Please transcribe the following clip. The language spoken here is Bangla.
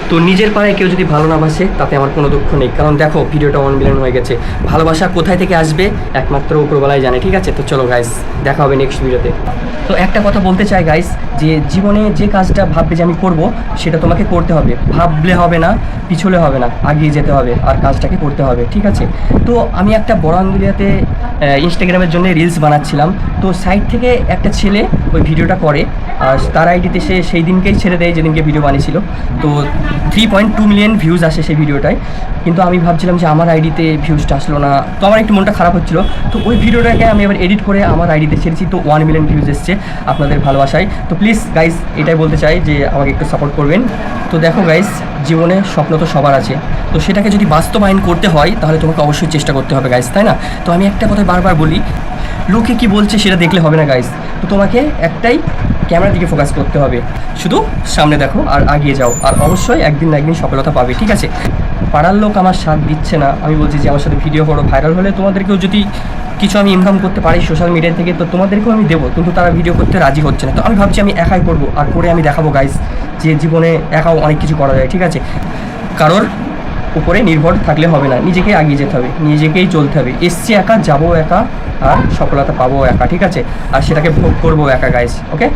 তো নিজের পায়ে কেউ যদি ভালো না বাসে তাতে আমার কোনো দুঃখ নেই, কারণ দেখো ভিডিওটা 1 মিলিয়ন হয়ে গেছে। ভালোবাসা কোথায় থেকে আসবে একমাত্র উপরবেলায় জানে, ঠিক আছে? তো চলো গাইস, দেখা হবে নেক্সট ভিডিওতে। তো একটা কথা বলতে চাই গাইস, যে জীবনে যে কাজটা ভাববে যে আমি করব, সেটা তোমাকে করতে হবে। ভাবলে হবে না, পিছলে হবে না, আগিয়ে যেতে হবে আর কাজটাকে করতে হবে, ঠিক আছে? তো আমি একটা বড় আঙ্গুলিয়াতে ইনস্টাগ্রামের জন্য রিলস বানাচ্ছিলাম। তো সাইড থেকে একটা ছেলে ওই ভিডিওটা করে, আর তার আইডিতে সে সেই দিনকেই ছেড়ে দেয় যেদিনকে ভিডিও বানিয়েছিল। তো 3.2 মিলিয়ন ভিউজ আসে সেই ভিডিওটায়। কিন্তু আমি ভাবছিলাম যে আমার আইডিতে ভিউজটা আসলো না, তো আমার একটু মনটা খারাপ হচ্ছিলো। তো ওই ভিডিওটাকে আমি এবার এডিট করে আমার আইডিতে ছেড়েছি, তো 1 মিলিয়ন ভিউজ এসছে আপনাদের ভালোবাসায়। তো প্লিজ গাইস, এটাই বলতে চাই যে আমাকে একটু সাপোর্ট করবেন। তো দেখো গাইস, জীবনে স্বপ্ন তো সবার আছে, তো সেটাকে যদি বাস্তবায়ন করতে হয় তাহলে তোমাকে অবশ্যই চেষ্টা করতে হবে গাইস, তাই না? তো আমি একটা কথা বারবার বলি, লোকে কি বলছে সেটা দেখলে হবে না গাইস। তো তোমাকে একটাই ক্যামেরার দিকে ফোকাস করতে হবে, শুধু সামনে দেখো আর আগিয়ে যাও, আর অবশ্যই একদিন না একদিন সফলতা পাবে, ঠিক আছে? পাড়ার লোক আমার সাথ দিচ্ছে না, আমি বলছি যে আমার সাথে ভিডিও করো, ভাইরাল হলে তোমাদেরকেও যদি কিছু আমি ইনকাম করতে পারি সোশ্যাল মিডিয়া থেকে, তো তোমাদেরকেও আমি দেবো, কিন্তু তারা ভিডিও করতে রাজি হচ্ছে না। তো আমি ভাবছি আমি একাই করবো, আর করে আমি দেখাবো গাইস যে জীবনে একাও অনেক কিছু করা যায়, ঠিক আছে? কারোর উপরে নির্ভর থাকলে হবে না, নিজেকেই এগিয়ে যেতে হবে, নিজেকেই চলতে হবে। এসছি একা, যাবো একা, আর সফলতা পাবো একা, ঠিক আছে? আর সেটাকে ভোগ করবো একা গাইস, ওকে?